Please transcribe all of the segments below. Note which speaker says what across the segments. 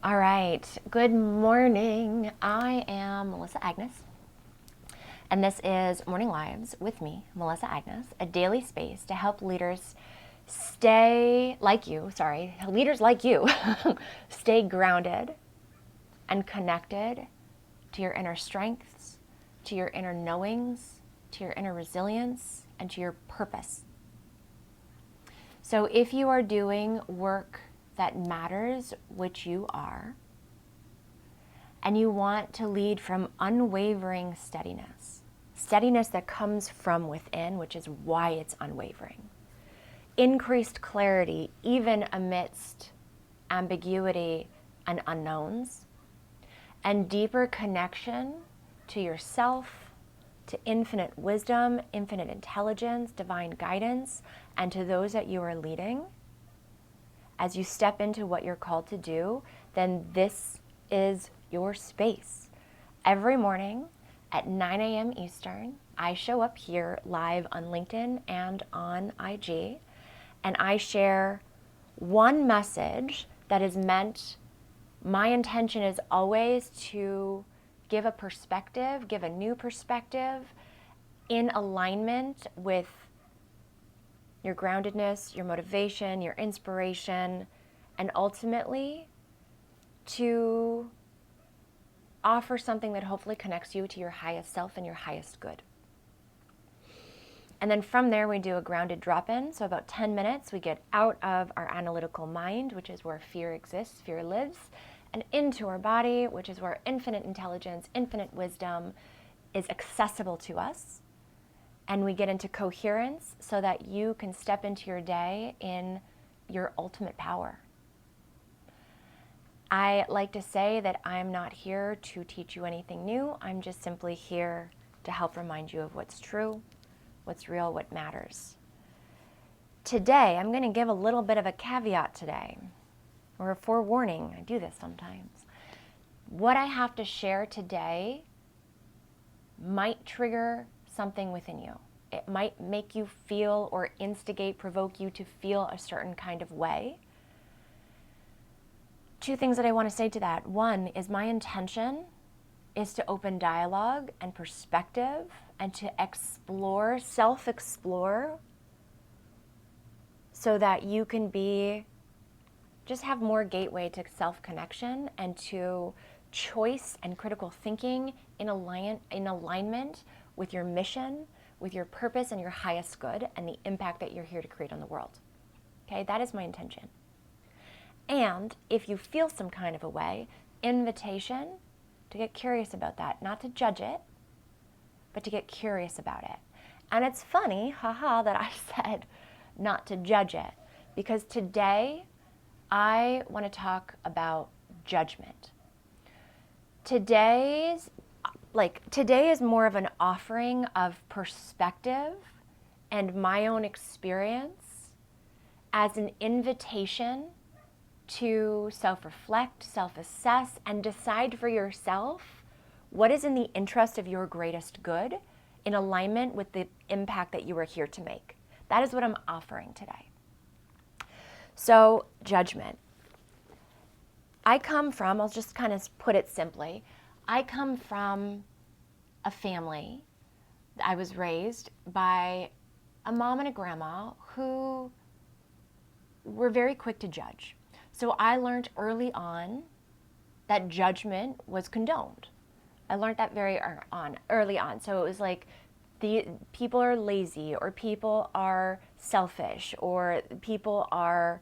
Speaker 1: All right, good morning. I am Melissa Agnes, and this is Morning Lives with me, Melissa Agnes, a daily space to help leaders leaders like you, stay grounded and connected to your inner strengths, to your inner knowings, to your inner resilience, and to your purpose. So if you are doing work that matters, which you are, and you want to lead from unwavering steadiness that comes from within, which is why it's unwavering, increased clarity even amidst ambiguity and unknowns, and deeper connection to yourself, to infinite wisdom, infinite intelligence, divine guidance, and to those that you are leading, as you step into what you're called to do, then this is your space. Every morning at 9 a.m. Eastern, I show up here live on LinkedIn and on IG, and I share one message that is meant, my intention is always to give a perspective, give a new perspective in alignment with your groundedness, your motivation, your inspiration, and ultimately to offer something that hopefully connects you to your highest self and your highest good. And then from there, we do a grounded drop-in. So about 10 minutes, we get out of our analytical mind, which is where fear exists, fear lives, and into our body, which is where infinite intelligence, infinite wisdom is accessible to us. And we get into coherence so that you can step into your day in your ultimate power. I like to say that I'm not here to teach you anything new. I'm just simply here to help remind you of what's true, what's real, what matters. Today, I'm going to give a little bit of a caveat today, or a forewarning. I do this sometimes. What I have to share today might trigger something within you. It might make you feel or instigate, provoke you to feel a certain kind of way. Two things that I want to say to that. One is my intention is to open dialogue and perspective and to explore, self-explore, so that you can just have more gateway to self-connection and to choice and critical thinking in alignment with your mission, with your purpose and your highest good and the impact that you're here to create on the world. Okay, that is my intention. And if you feel some kind of a way, invitation to get curious about that, not to judge it, but to get curious about it. And it's funny, haha, that I said not to judge it, because today I want to talk about judgment. Today is more of an offering of perspective and my own experience as an invitation to self-reflect, self-assess, and decide for yourself what is in the interest of your greatest good in alignment with the impact that you are here to make. That is what I'm offering today. So, judgment. I'll just kind of put it simply, I come from a family. I was raised by a mom and a grandma who were very quick to judge. So I learned early on that judgment was condoned. I learned that early on. So it was like the people are lazy, or people are selfish, or people are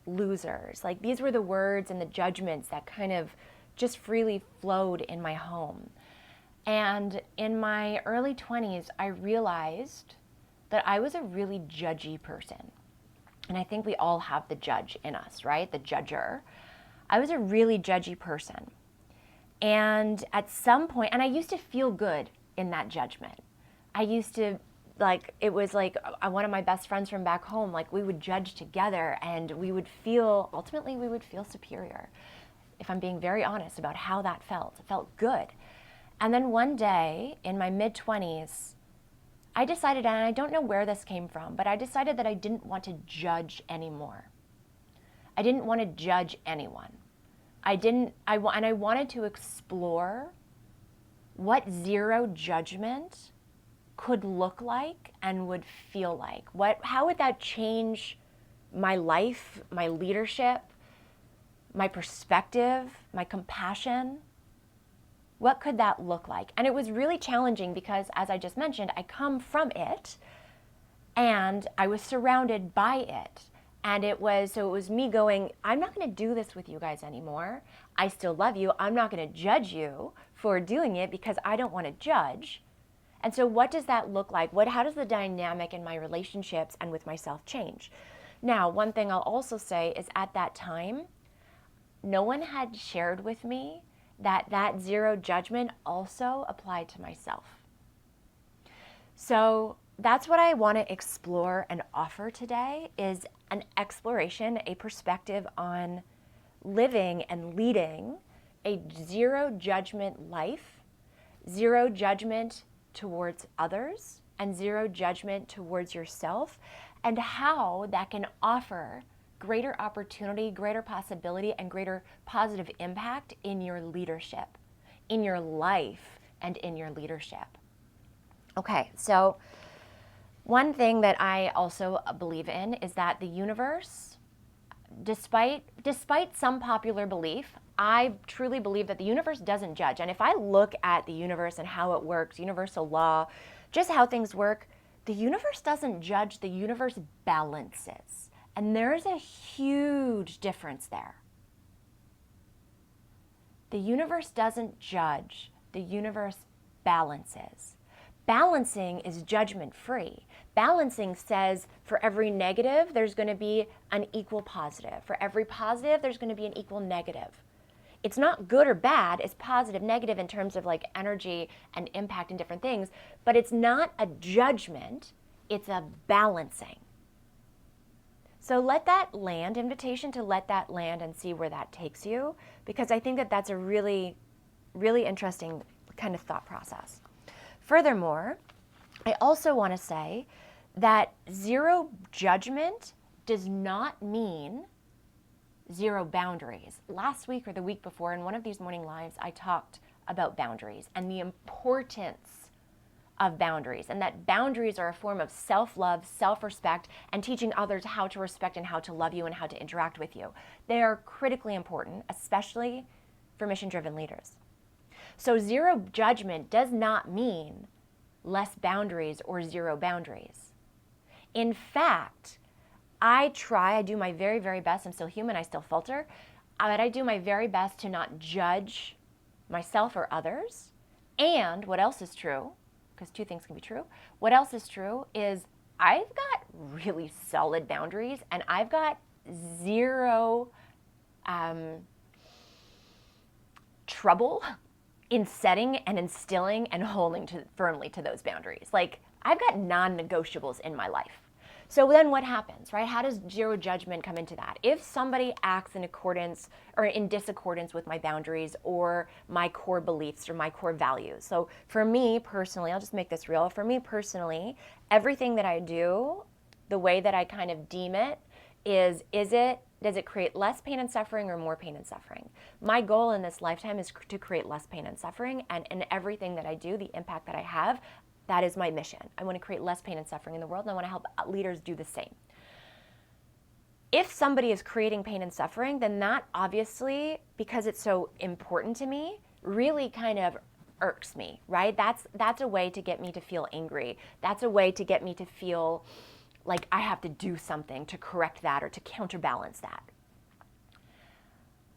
Speaker 1: losers. Like, these were the words and the judgments that kind of just freely flowed in my home. And in my early 20s, I realized that I was a really judgy person. And I think we all have the judge in us, right? The judger. I was a really judgy person. And at some point, and I used to feel good in that judgment. I used to, it was like one of my best friends from back home, we would judge together, and ultimately we would feel superior. If I'm being very honest about how that felt, it felt good. And then one day in my mid-20s, I decided, and I don't know where this came from, but I decided that I didn't want to judge anymore. I didn't want to judge anyone. And I wanted to explore what zero judgment could look like and would feel like. How would that change my life, my leadership, my perspective, my compassion? What could that look like? And it was really challenging because, as I just mentioned, I come from it and I was surrounded by it. And it was me going, I'm not going to do this with you guys anymore. I still love you. I'm not going to judge you for doing it because I don't want to judge. And so what does that look like? How does the dynamic in my relationships and with myself change? Now, one thing I'll also say is at that time, no one had shared with me that zero judgment also applied to myself. So that's what I want to explore and offer today, is an exploration, a perspective on living and leading a zero judgment life, zero judgment towards others, and zero judgment towards yourself, and how that can offer greater opportunity, greater possibility, and greater positive impact in your leadership, in your life, and in your leadership. Okay, so one thing that I also believe in is that the universe, despite some popular belief, I truly believe that the universe doesn't judge. And if I look at the universe and how it works, universal law, just how things work, the universe doesn't judge, the universe balances. And there's a huge difference there. The universe doesn't judge, the universe balances. Balancing is judgment-free. Balancing says for every negative, there's going to be an equal positive. For every positive, there's going to be an equal negative. It's not good or bad, it's positive, negative in terms of like energy and impact and different things, but it's not a judgment, it's a balancing. So let that land, invitation to let that land and see where that takes you, because I think that that's a really, really interesting kind of thought process. Furthermore, I also want to say that zero judgment does not mean zero boundaries. Last week or the week before, in one of these morning lives, I talked about boundaries and the importance of boundaries, and that boundaries are a form of self-love, self-respect, and teaching others how to respect and how to love you and how to interact with you. They are critically important, especially for mission-driven leaders. So zero judgment does not mean less boundaries or zero boundaries. In fact, I do my very, very best. I'm still human, I still falter, but I do my very best to not judge myself or others. And what else is true, because two things can be true, what else is true is I've got really solid boundaries and I've got zero trouble in setting and instilling and holding firmly to those boundaries. Like, I've got non-negotiables in my life. So then what happens, right? How does zero judgment come into that? If somebody acts in accordance or in disaccordance with my boundaries or my core beliefs or my core values. So for me personally, I'll just make this real. For me personally, everything that I do, the way that I kind of deem it does it create less pain and suffering or more pain and suffering? My goal in this lifetime is to create less pain and suffering, and in everything that I do, the impact that I have, that is my mission. I want to create less pain and suffering in the world, and I want to help leaders do the same. If somebody is creating pain and suffering, then that obviously, because it's so important to me, really kind of irks me, right? That's a way to get me to feel angry. That's a way to get me to feel like I have to do something to correct that or to counterbalance that.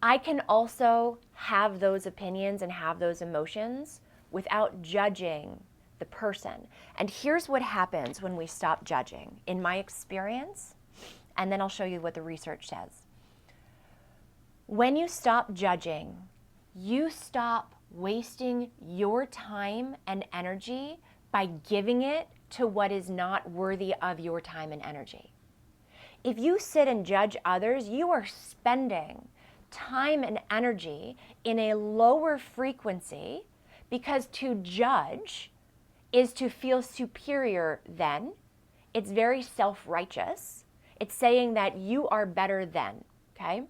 Speaker 1: I can also have those opinions and have those emotions without judging the person. And here's what happens when we stop judging, in my experience, and then I'll show you what the research says. When you stop judging, you stop wasting your time and energy by giving it to what is not worthy of your time and energy. If you sit and judge others, you are spending time and energy in a lower frequency, because to judge is to feel superior than. It's very self-righteous. It's saying that you are better than. okay?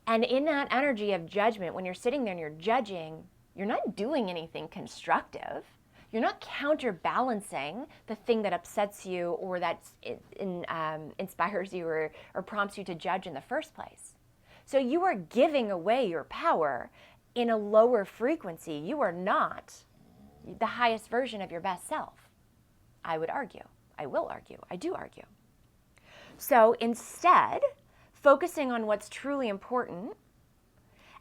Speaker 1: And in that energy of judgment, when you're sitting there and you're judging, you're not doing anything constructive. You're not counterbalancing the thing that upsets you or that inspires you or prompts you to judge in the first place. So you are giving away your power in a lower frequency. You are not the highest version of your best self. I would argue. I will argue. I do argue. So instead, focusing on what's truly important,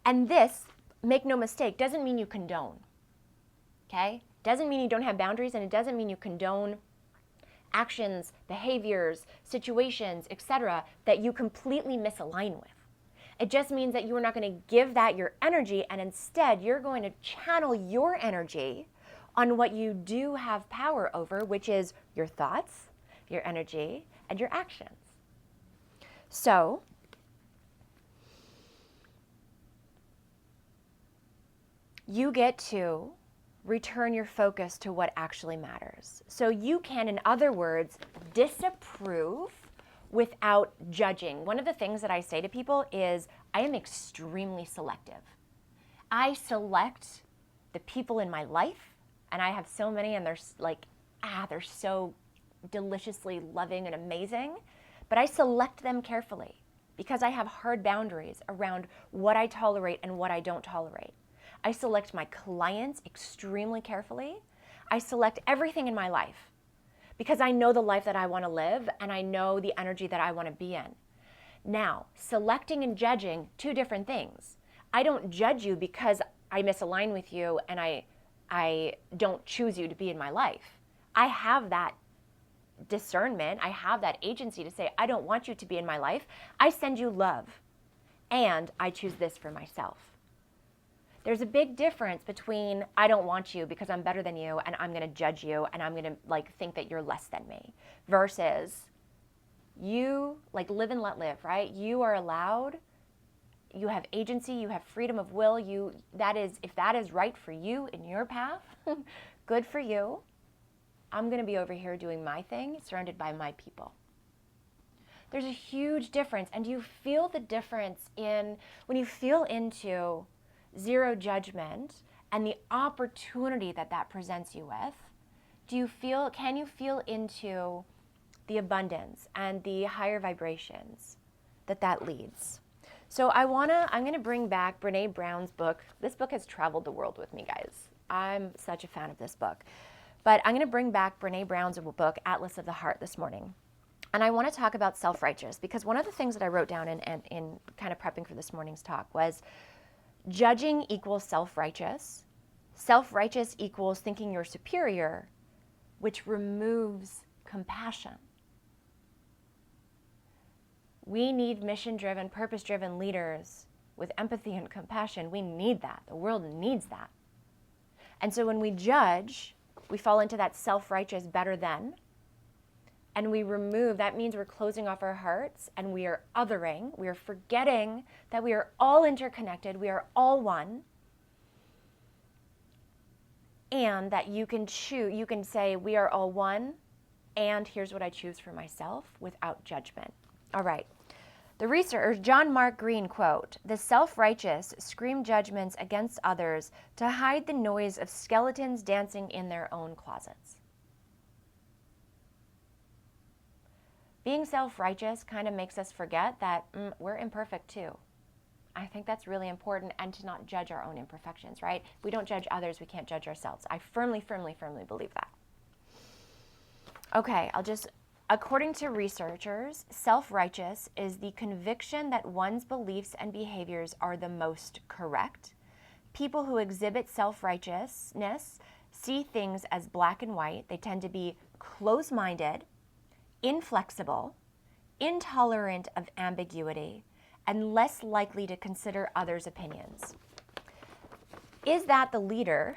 Speaker 1: and this, make no mistake, doesn't mean you condone, okay? Doesn't mean you don't have boundaries, and it doesn't mean you condone actions, behaviors, situations, etc., that you completely misalign with. It just means that you are not going to give that your energy, and instead you're going to channel your energy on what you do have power over, which is your thoughts, your energy, and your actions. So, you get to return your focus to what actually matters. So you can, in other words, disapprove without judging. One of the things that I say to people is, I am extremely selective. I select the people in my life, and I have so many, and they're they're so deliciously loving and amazing, but I select them carefully because I have hard boundaries around what I tolerate and what I don't tolerate. I select my clients extremely carefully. I select everything in my life because I know the life that I want to live and I know the energy that I want to be in. Now, selecting and judging, two different things. I don't judge you because I misalign with you and I don't choose you to be in my life. I have that discernment. I have that agency to say, I don't want you to be in my life. I send you love and I choose this for myself. There's a big difference between I don't want you because I'm better than you and I'm going to judge you and I'm going to think that you're less than me versus you live and let live, right? You are allowed, you have agency, you have freedom of will. If that is right for you in your path, good for you. I'm going to be over here doing my thing, surrounded by my people. There's a huge difference, and you feel the difference when you feel into zero judgment and the opportunity that presents you with. Can you feel into the abundance and the higher vibrations that leads? So I'm going to bring back Brené Brown's book. This book has traveled the world with me, guys. I'm such a fan of this book. But I'm going to bring back Brené Brown's book, Atlas of the Heart, this morning. And I want to talk about self-righteous because one of the things that I wrote down in kind of prepping for this morning's talk was judging equals self-righteous. Self-righteous equals thinking you're superior, which removes compassion. We need mission-driven, purpose-driven leaders with empathy and compassion. We need that. The world needs that. And so when we judge, we fall into that self-righteous better than, and we remove, that means we're closing off our hearts and we are othering, we are forgetting that we are all interconnected, we are all one, and that you can say we are all one, and here's what I choose for myself without judgment. All right. The researcher, John Mark Green, quote, "The self-righteous scream judgments against others to hide the noise of skeletons dancing in their own closets." Being self-righteous kind of makes us forget that we're imperfect too. I think that's really important, and to not judge our own imperfections, right? If we don't judge others, we can't judge ourselves. I firmly, firmly, firmly believe that. Okay, according to researchers, self-righteous is the conviction that one's beliefs and behaviors are the most correct. People who exhibit self-righteousness see things as black and white. They tend to be close-minded, inflexible, intolerant of ambiguity, and less likely to consider others' opinions. Is that the leader?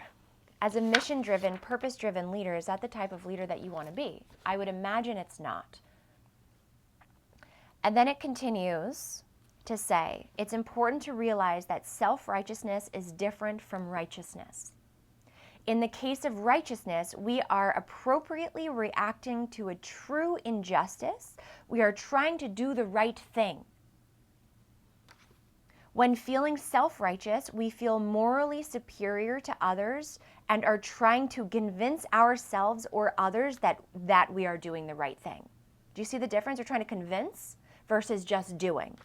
Speaker 1: As a mission-driven, purpose-driven leader, is that the type of leader that you want to be? I would imagine it's not. And then it continues to say, it's important to realize that self-righteousness is different from righteousness. In the case of righteousness, we are appropriately reacting to a true injustice. We are trying to do the right thing. When feeling self-righteous, we feel morally superior to others and are trying to convince ourselves or others that we are doing the right thing. Do you see the difference? We're trying to convince versus just doing.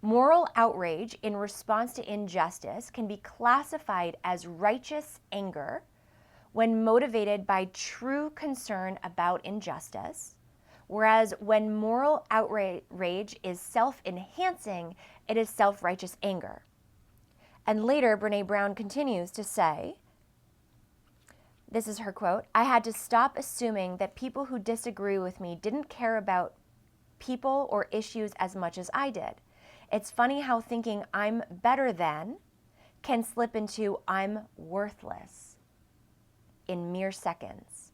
Speaker 1: Moral outrage in response to injustice can be classified as righteous anger when motivated by true concern about injustice, whereas when moral outrage is self-enhancing, it is self-righteous anger. And later, Brené Brown continues to say, this is her quote, "I had to stop assuming that people who disagree with me didn't care about people or issues as much as I did. It's funny how thinking I'm better than can slip into I'm worthless in mere seconds.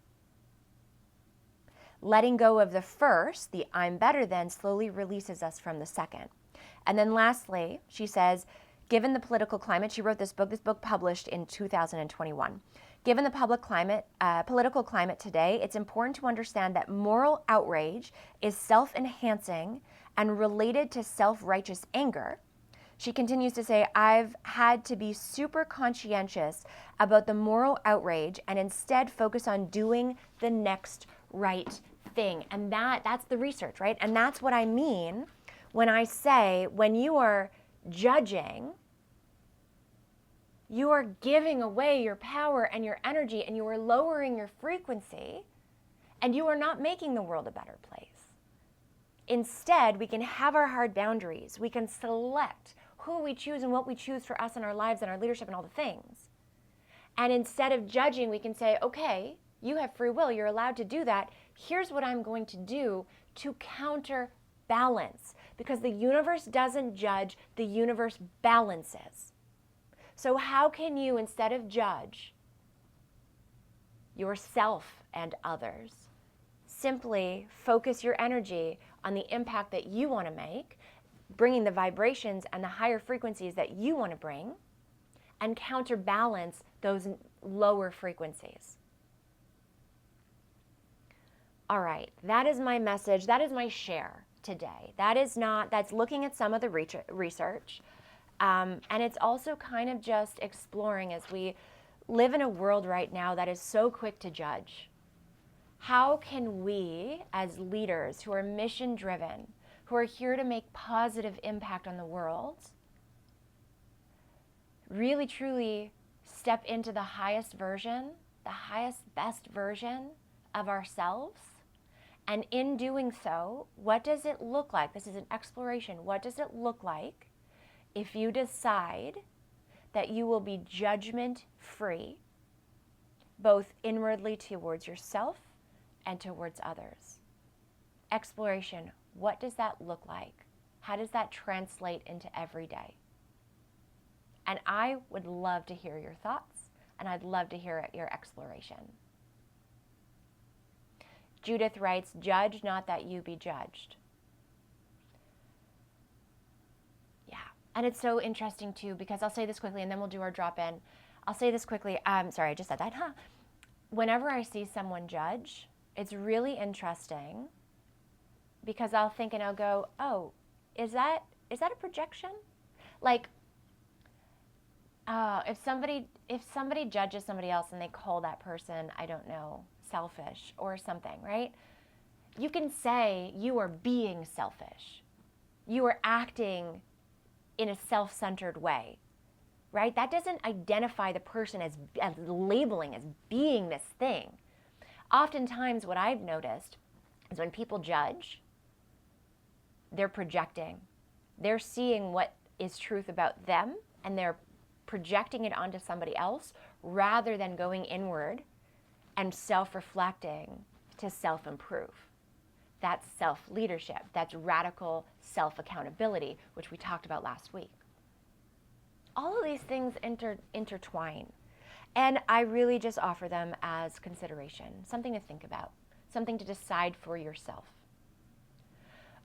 Speaker 1: Letting go of the first, the I'm better than, slowly releases us from the second." And then lastly, she says, given the political climate, she wrote this book published in 2021. Given the political climate today, it's important to understand that moral outrage is self-enhancing and related to self-righteous anger. She continues to say, I've had to be super conscientious about the moral outrage and instead focus on doing the next right thing. And that's the research, right? And that's what I mean when I say, when you are judging, you are giving away your power and your energy, and you are lowering your frequency, and you are not making the world a better place. Instead, we can have our hard boundaries. We can select who we choose and what we choose for us in our lives and our leadership and all the things. And instead of judging, we can say, okay, you have free will. You're allowed to do that. Here's what I'm going to do to counterbalance. Because the universe doesn't judge, the universe balances. So how can you, instead of judge yourself and others, simply focus your energy on the impact that you want to make, bringing the vibrations and the higher frequencies that you want to bring, and counterbalance those lower frequencies? All right, that is my message. That is my share today. That's looking at some of the research. And it's also kind of just exploring, as we live in a world right now that is so quick to judge. How can we, as leaders who are mission-driven, who are here to make positive impact on the world, really truly step into the highest version, the highest, best version of ourselves? And in doing so, what does it look like? This is an exploration. What does it look like if you decide that you will be judgment-free, both inwardly towards yourself and towards others? Exploration. What does that look like? How does that translate into every day? And I would love to hear your thoughts, and I'd love to hear your exploration. Judith writes, judge not that you be judged. Yeah, and it's so interesting too, because I'll say this quickly and then we'll do our drop-in. I'll say this quickly. Sorry, I just said that. Whenever I see someone judge, it's really interesting because I'll think and I'll go, oh, is that a projection? Like, if somebody judges somebody else and they call that person, I don't know, selfish or something, right? You can say you are being selfish. You are acting in a self-centered way, right? That doesn't identify the person as labeling, as being this thing. Oftentimes what I've noticed is when people judge, they're projecting. They're seeing what is truth about them and they're projecting it onto somebody else rather than going inward and self-reflecting to self-improve. That's self-leadership. That's radical self-accountability, which we talked about last week. All of these things intertwine, and I really just offer them as consideration, something to think about, something to decide for yourself.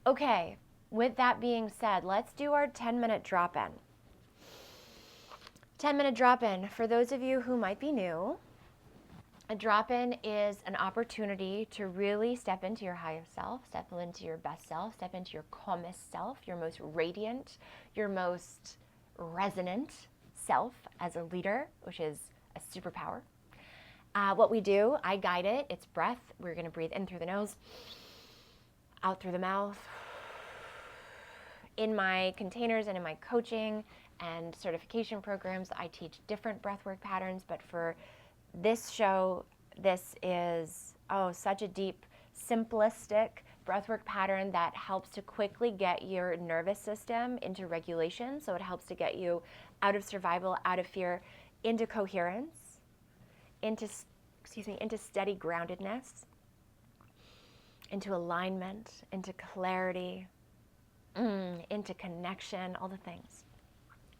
Speaker 1: Okay, with that being said, let's do our 10-minute drop-in. 10-minute drop-in, for those of you who might be new, a drop-in is an opportunity to really step into your highest self, step into your best self, step into your calmest self, your most radiant, your most resonant self as a leader, which is a superpower. What we do, I guide it. It's breath. We're going to breathe in through the nose, out through the mouth. In my containers and in my coaching and certification programs, I teach different breathwork patterns, but for this show, this is, such a deep, simplistic breathwork pattern that helps to quickly get your nervous system into regulation. So it helps to get you out of survival, out of fear, into coherence, into steady groundedness, into alignment, into clarity, into connection, all the things.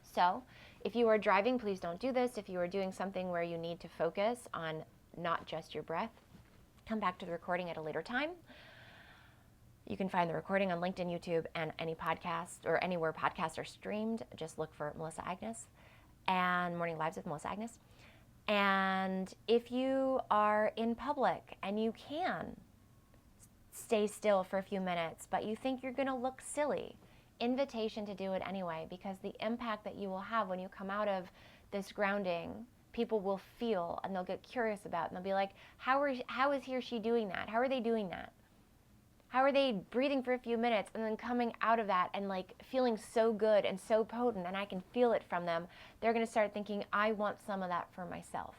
Speaker 1: So if you are driving, please don't do this. If you are doing something where you need to focus on not just your breath, come back to the recording at a later time. You can find the recording on LinkedIn, YouTube, and any podcast or anywhere podcasts are streamed. Just look for Melissa Agnes and Morning Lives with Melissa Agnes. And if you are in public and you can stay still for a few minutes, but you think you're going to look silly, invitation to do it anyway, because the impact that you will have when you come out of this grounding, people will feel and they'll get curious about it, and they'll be like, how is he or she doing that? How are they doing that? How are they breathing for a few minutes and then coming out of that and like feeling so good and so potent, and I can feel it from them. They're going to start thinking, I want some of that for myself.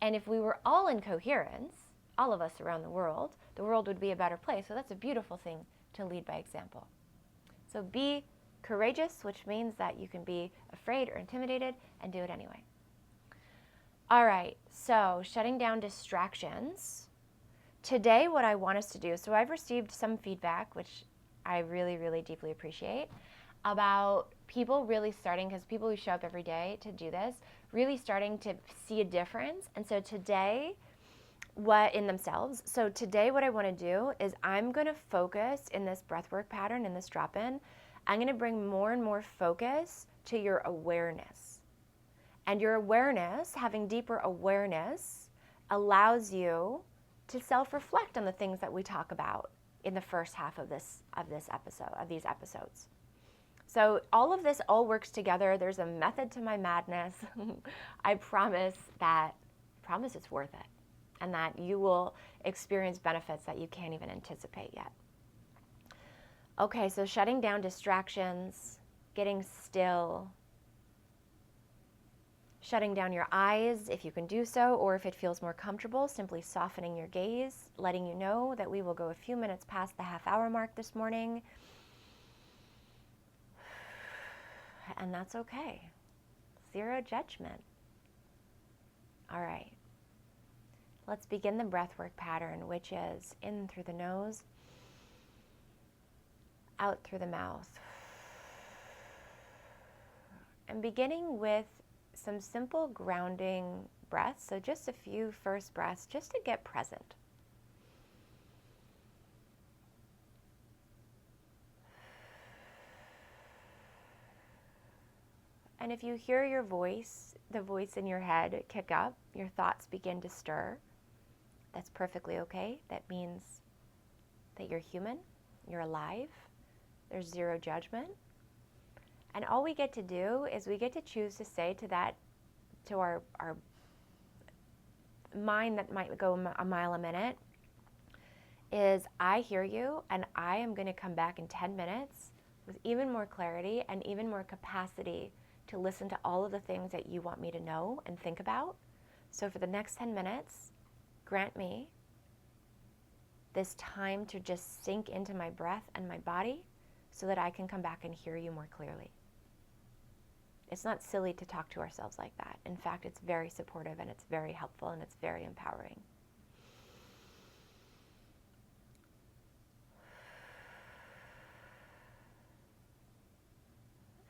Speaker 1: And if we were all in coherence, all of us around the world would be a better place. So that's a beautiful thing to lead by example. So be courageous, which means that you can be afraid or intimidated and do it anyway. All right, so shutting down distractions. Today, what I want us to do, so I've received some feedback, which I really, really deeply appreciate, about people really starting, because people who show up every day to do this, really starting to see a difference. And so today, what I want to do is I'm going to focus in this breathwork pattern, in this drop-in, I'm going to bring more and more focus to your awareness. And your awareness, having deeper awareness, allows you to self-reflect on the things that we talk about in the first half of these episodes. So all of this all works together. There's a method to my madness. I promise it's worth it, and that you will experience benefits that you can't even anticipate yet. Okay, so shutting down distractions, getting still, shutting down your eyes if you can do so, or if it feels more comfortable, simply softening your gaze, letting you know that we will go a few minutes past the half-hour mark this morning. And that's okay. Zero judgment. All right. Let's begin the breathwork pattern, which is in through the nose, out through the mouth. And beginning with some simple grounding breaths, so just a few first breaths, just to get present. And if you hear your voice, the voice in your head kick up, your thoughts begin to stir, that's perfectly okay. That means that you're human, you're alive, there's zero judgment. And all we get to do is we get to choose to say to our mind that might go a mile a minute, is I hear you, and I am going to come back in 10 minutes with even more clarity and even more capacity to listen to all of the things that you want me to know and think about. So for the next 10 minutes, grant me this time to just sink into my breath and my body so that I can come back and hear you more clearly. It's not silly to talk to ourselves like that. In fact, it's very supportive, and it's very helpful, and it's very empowering.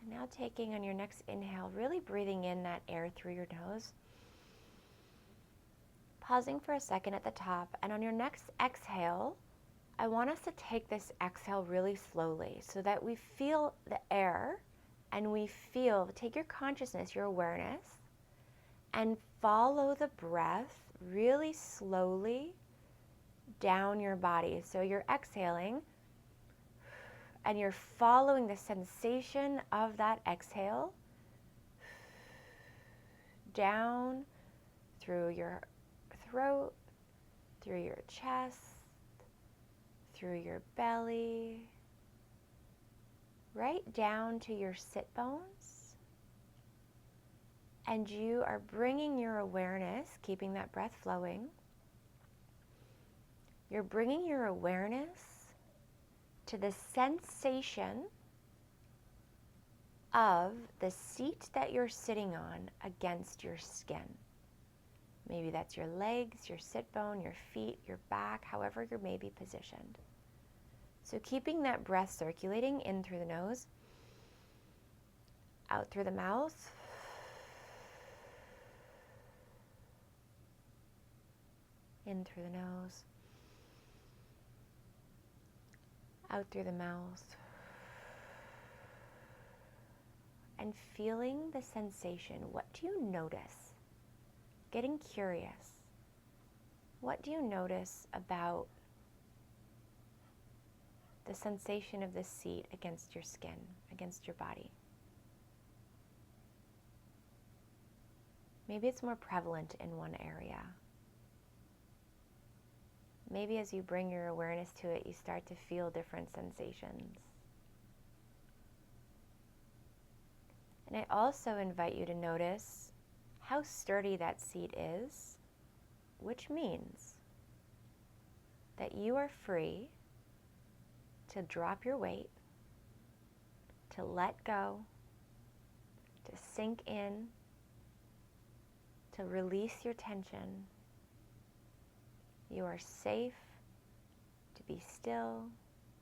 Speaker 1: And now taking on your next inhale, really breathing in that air through your nose. Pausing for a second at the top, and on your next exhale, I want us to take this exhale really slowly so that we feel the air. And take your consciousness, your awareness, and follow the breath really slowly down your body. So you're exhaling, and you're following the sensation of that exhale down through your throat, through your chest, through your belly, right down to your sit bones. And you are bringing your awareness, keeping that breath flowing. You're bringing your awareness to the sensation of the seat that you're sitting on against your skin. Maybe that's your legs, your sit bone, your feet, your back, however you may be positioned. So keeping that breath circulating in through the nose, out through the mouth, in through the nose, out through the mouth, and feeling the sensation. What do you notice? Getting curious. What do you notice about the sensation of this seat against your skin, against your body? Maybe it's more prevalent in one area. Maybe as you bring your awareness to it, you start to feel different sensations. And I also invite you to notice how sturdy that seat is, which means that you are free to drop your weight, to let go, to sink in, to release your tension. You are safe to be still,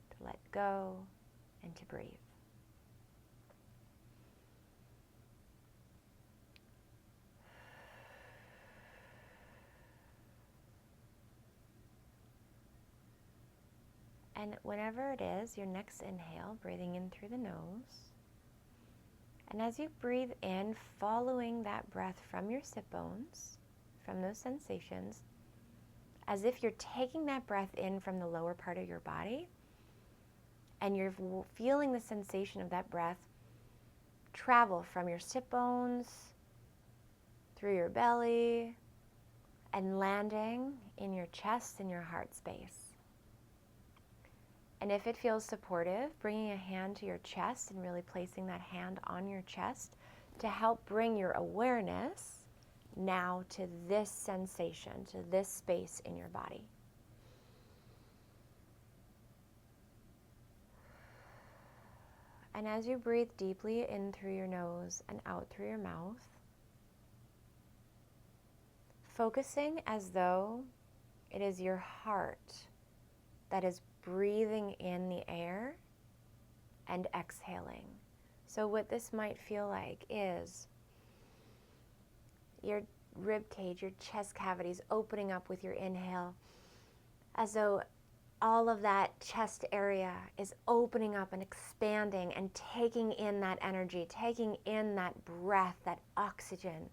Speaker 1: to let go, and to breathe. And whenever it is, your next inhale, breathing in through the nose. And as you breathe in, following that breath from your sit bones, from those sensations, as if you're taking that breath in from the lower part of your body, and you're feeling the sensation of that breath travel from your sit bones, through your belly, and landing in your chest and your heart space. And if it feels supportive, bringing a hand to your chest and really placing that hand on your chest to help bring your awareness now to this sensation, to this space in your body. And as you breathe deeply in through your nose and out through your mouth, focusing as though it is your heart that is breathing in the air and exhaling. So what this might feel like is your rib cage, your chest cavities opening up with your inhale, as though all of that chest area is opening up and expanding and taking in that energy, taking in that breath, that oxygen.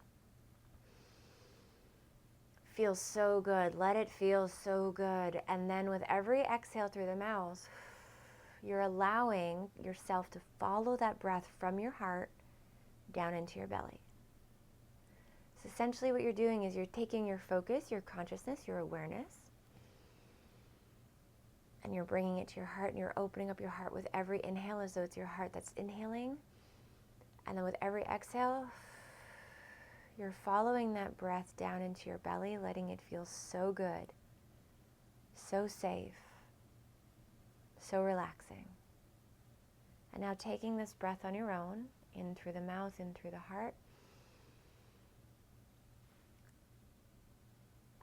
Speaker 1: Feels so good. Let it feel so good. And then with every exhale through the mouth, you're allowing yourself to follow that breath from your heart down into your belly. So essentially what you're doing is you're taking your focus, your consciousness, your awareness, and you're bringing it to your heart, and you're opening up your heart with every inhale as though it's your heart that's inhaling. And then with every exhale, you're following that breath down into your belly, letting it feel so good, so safe, so relaxing. And now taking this breath on your own, in through the mouth, in through the heart,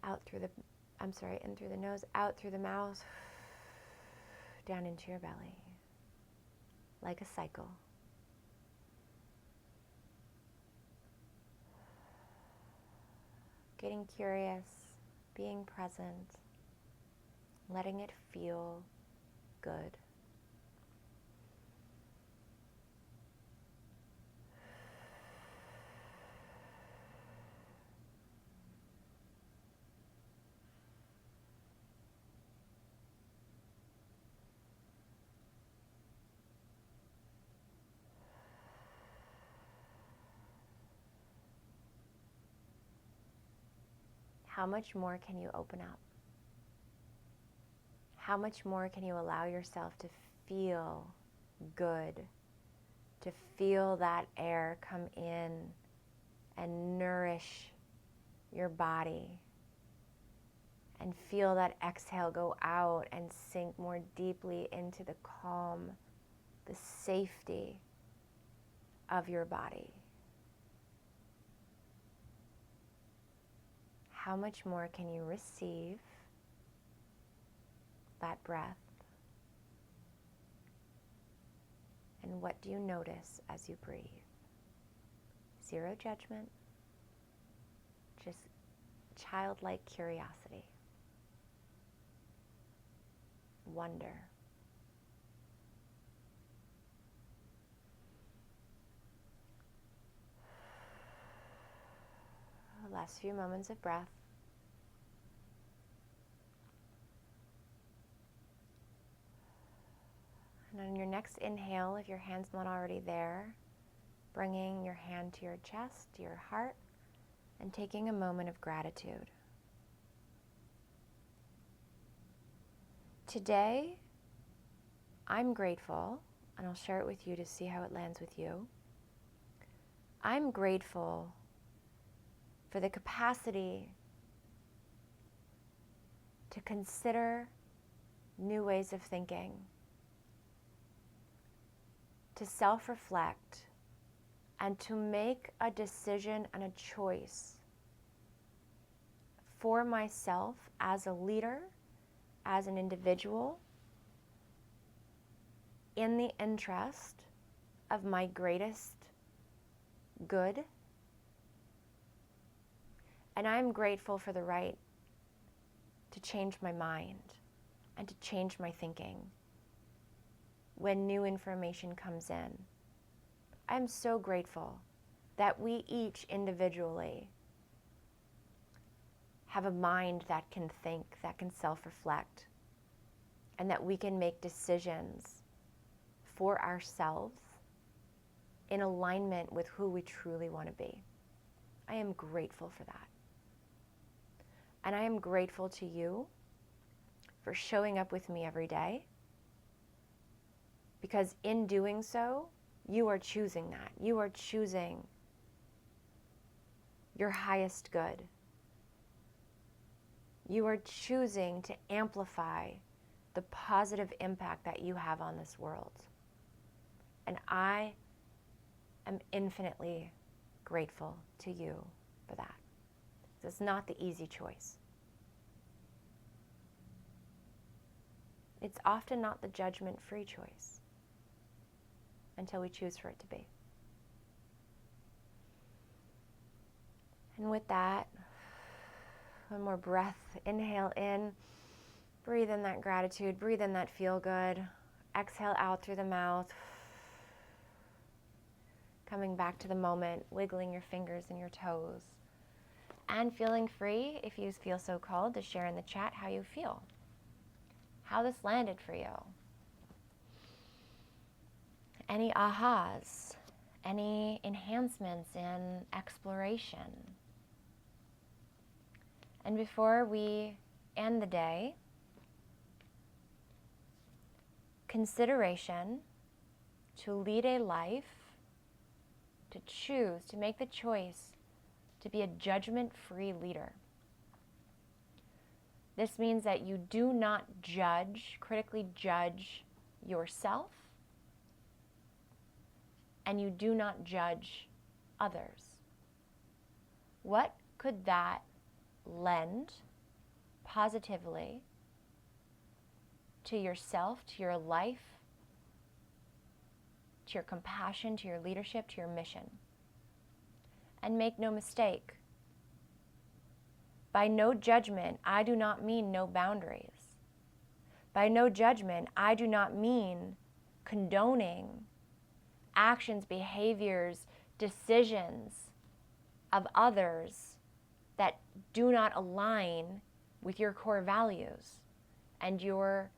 Speaker 1: in through the nose, out through the mouth, down into your belly, like a cycle. Getting curious, being present, letting it feel good. how much more can you open up? How much more can you allow yourself to feel good, to feel that air come in and nourish your body, and feel that exhale go out and sink more deeply into the calm, the safety of your body? How much more can you receive that breath? And what do you notice as you breathe? Zero judgment, just childlike curiosity, wonder. Last few moments of breath. And on your next inhale, if your hand's not already there, bringing your hand to your chest, to your heart, and taking a moment of gratitude. Today, I'm grateful, and I'll share it with you to see how it lands with you. I'm grateful for the capacity to consider new ways of thinking, to self-reflect, and to make a decision and a choice for myself as a leader, as an individual, in the interest of my greatest good. And I'm grateful for the right to change my mind and to change my thinking when new information comes in. I'm so grateful that we each individually have a mind that can think, that can self-reflect, and that we can make decisions for ourselves in alignment with who we truly want to be. I am grateful for that. And I am grateful to you for showing up with me every day, because in doing so, you are choosing that. You are choosing your highest good. You are choosing to amplify the positive impact that you have on this world. And I am infinitely grateful to you for that. It's not the easy choice. It's often not the judgment-free choice until we choose for it to be. And with that, one more breath. Inhale in. Breathe in that gratitude. Breathe in that feel good. Exhale out through the mouth. Coming back to the moment, wiggling your fingers and your toes. And feeling free, if you feel so called, to share in the chat how you feel. How this landed for you. Any ahas, any enhancements in exploration. And before we end the day, consideration to lead a life, to choose, to make the choice to be a judgment-free leader. This means that you do not judge, critically judge yourself, and you do not judge others. What could that lend positively to yourself, to your life, to your compassion, to your leadership, to your mission? And make no mistake, by no judgment, I do not mean no boundaries. By no judgment, I do not mean condoning actions, behaviors, decisions of others that do not align with your core values and your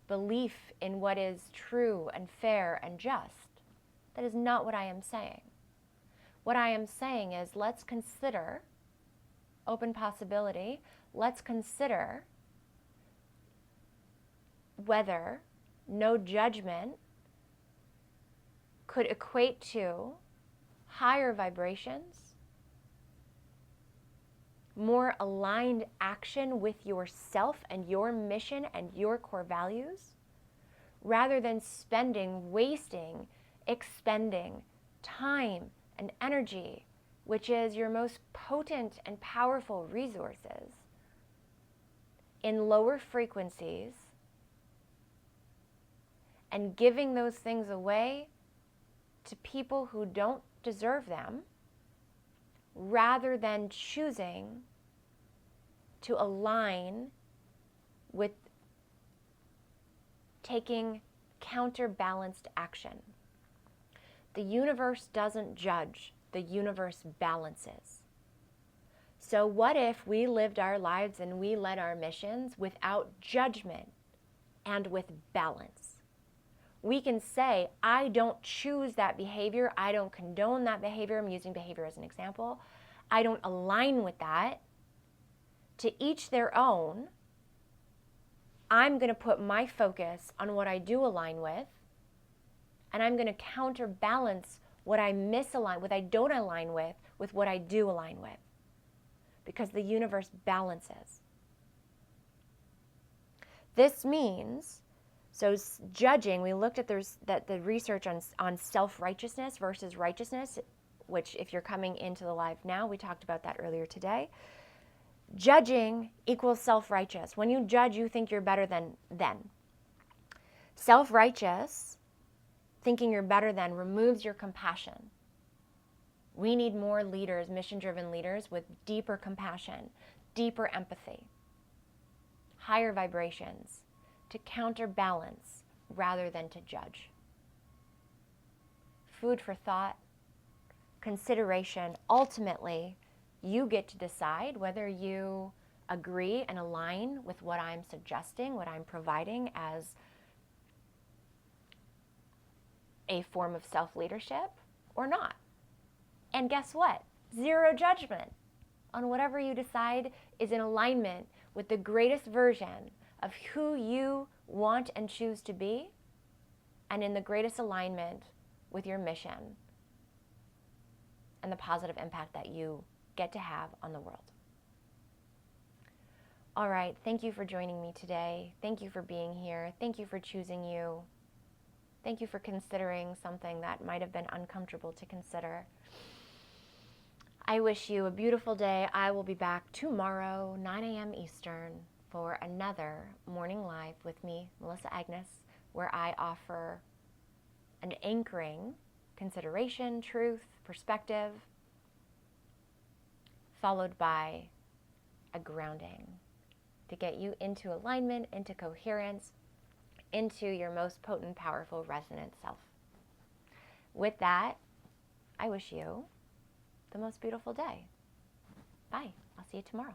Speaker 1: belief in what is true and fair and just. That is not what I am saying. What I am saying is, let's consider open possibility, let's consider whether no judgment could equate to higher vibrations, more aligned action with yourself and your mission and your core values, rather than wasting, expending time and energy, which is your most potent and powerful resources, in lower frequencies, and giving those things away to people who don't deserve them, rather than choosing to align with taking counterbalanced action. The universe doesn't judge, the universe balances. So what if we lived our lives and we led our missions without judgment and with balance? We can say, I don't choose that behavior, I don't condone that behavior, I'm using behavior as an example, I don't align with that. To each their own. I'm going to put my focus on what I do align with, and I'm going to counterbalance what I misalign, what I don't align with what I do align with, because the universe balances. This means, so judging, we looked at the research on self-righteousness versus righteousness, which if you're coming into the live now, we talked about that earlier today. Judging equals self-righteous. When you judge, you think you're better than them. Self-righteous, thinking you're better than, removes your compassion. We need more leaders, mission-driven leaders with deeper compassion, deeper empathy, higher vibrations, to counterbalance rather than to judge. Food for thought, consideration. Ultimately, you get to decide whether you agree and align with what I'm suggesting, what I'm providing as a form of self-leadership or not. And guess what? Zero judgment on whatever you decide is in alignment with the greatest version of who you want and choose to be, and in the greatest alignment with your mission and the positive impact that you get to have on the world. All right, thank you for joining me today. Thank you for being here. Thank you for choosing you. Thank you for considering something that might have been uncomfortable to consider. I wish you a beautiful day. I will be back tomorrow, 9 a.m. Eastern, for another morning live with me, Melissa Agnes, where I offer an anchoring, consideration, truth, perspective, followed by a grounding to get you into alignment, into coherence, into your most potent, powerful, resonant self. With that, I wish you the most beautiful day. Bye. I'll see you tomorrow.